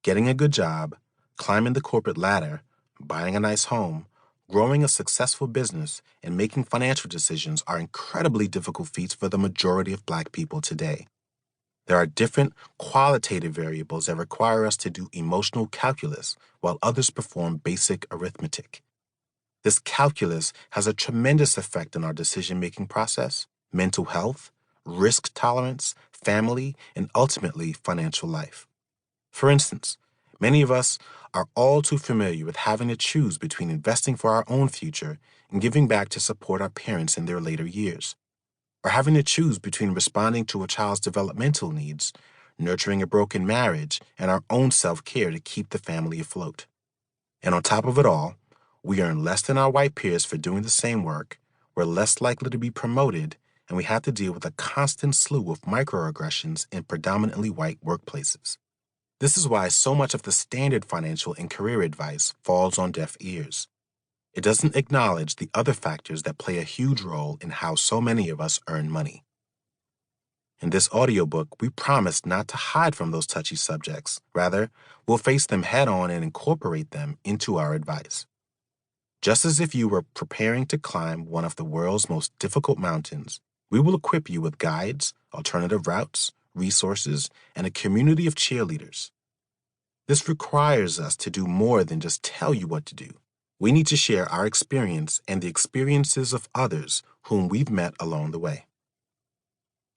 Getting a good job, climbing the corporate ladder, buying a nice home, growing a successful business, and making financial decisions are incredibly difficult feats for the majority of Black people today. There are different qualitative variables that require us to do emotional calculus while others perform basic arithmetic. This calculus has a tremendous effect on our decision-making process, mental health, risk tolerance, family, and ultimately financial life. For instance, many of us are all too familiar with having to choose between investing for our own future and giving back to support our parents in their later years, or having to choose between responding to a child's developmental needs, nurturing a broken marriage, and our own self-care to keep the family afloat. And on top of it all, we earn less than our white peers for doing the same work, we're less likely to be promoted, and we have to deal with a constant slew of microaggressions in predominantly white workplaces. This is why so much of the standard financial and career advice falls on deaf ears. It doesn't acknowledge the other factors that play a huge role in how so many of us earn money. In this audiobook, we promise not to hide from those touchy subjects. Rather, we'll face them head-on and incorporate them into our advice. Just as if you were preparing to climb one of the world's most difficult mountains, we will equip you with guides, alternative routes, resources, and a community of cheerleaders. This requires us to do more than just tell you what to do. We need to share our experience and the experiences of others whom we've met along the way.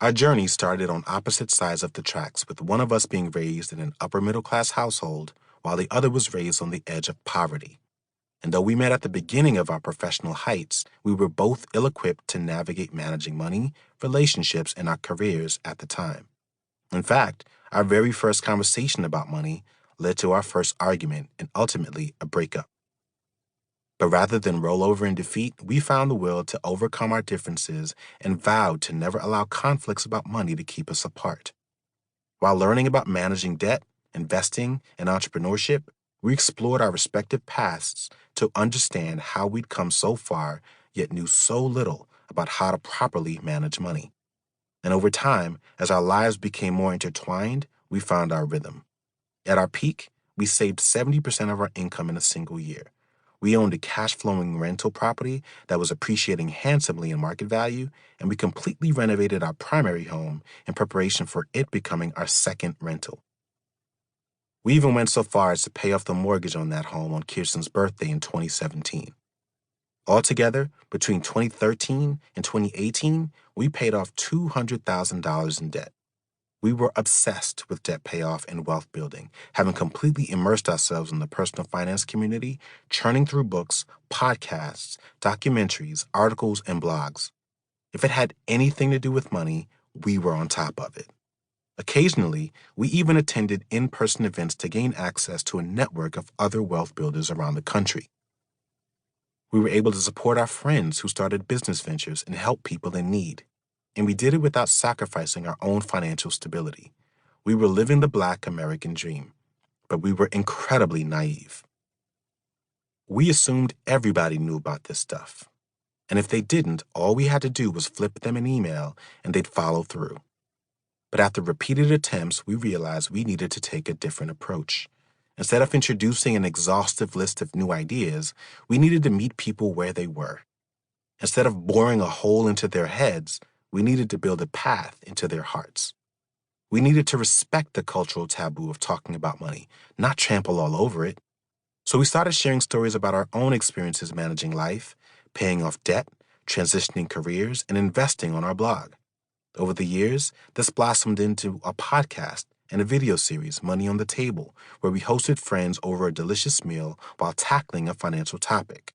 Our journey started on opposite sides of the tracks, with one of us being raised in an upper-middle-class household while the other was raised on the edge of poverty. And though we met at the beginning of our professional heights, we were both ill-equipped to navigate managing money, relationships, and our careers at the time. In fact, our very first conversation about money led to our first argument and ultimately a breakup. But rather than roll over in defeat, we found the will to overcome our differences and vowed to never allow conflicts about money to keep us apart. While learning about managing debt, investing, and entrepreneurship, we explored our respective pasts to understand how we'd come so far, yet knew so little about how to properly manage money. And over time, as our lives became more intertwined, we found our rhythm. At our peak, we saved 70% of our income in a single year. We owned a cash-flowing rental property that was appreciating handsomely in market value, and we completely renovated our primary home in preparation for it becoming our second rental. We even went so far as to pay off the mortgage on that home on Kiersten's birthday in 2017. Altogether, between 2013 and 2018, we paid off $200,000 in debt. We were obsessed with debt payoff and wealth building, having completely immersed ourselves in the personal finance community, churning through books, podcasts, documentaries, articles, and blogs. If it had anything to do with money, we were on top of it. Occasionally, we even attended in-person events to gain access to a network of other wealth builders around the country. We were able to support our friends who started business ventures and help people in need. And we did it without sacrificing our own financial stability. We were living the Black American dream, but we were incredibly naive. We assumed everybody knew about this stuff. And if they didn't, all we had to do was flip them an email and they'd follow through. But after repeated attempts, we realized we needed to take a different approach. Instead of introducing an exhaustive list of new ideas, we needed to meet people where they were. Instead of boring a hole into their heads, we needed to build a path into their hearts. We needed to respect the cultural taboo of talking about money, not trample all over it. So we started sharing stories about our own experiences managing life, paying off debt, transitioning careers, and investing on our blog. Over the years, this blossomed into a podcast and a video series, Money on the Table, where we hosted friends over a delicious meal while tackling a financial topic.